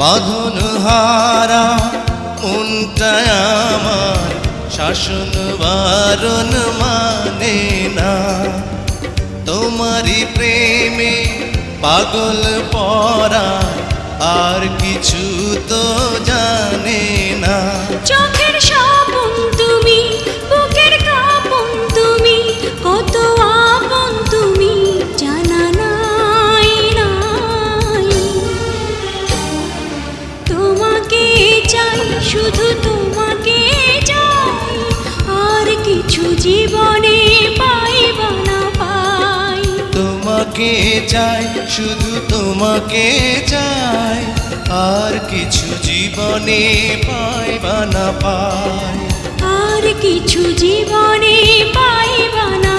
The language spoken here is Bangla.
বাঁধন হারা মনটা আমার শাসন বারণ মানে না। তোমারই প্রেমে পাগল পরা আর কিছু তো জানে না। চোখের স্বপন তুমি, বুকের কাঁপন তুমি, কত আপন তুমি জানা নাই নাই। তোমাকে চাই, শুধু তোমাকে চাই, আর কিছু জীবনে পাইব না পাই। তোমাকে চাই, শুধু তোমাকে চাই, আর কিছু জীবনে পাইবা না পাই। আর কিছু জীবনে পাইব না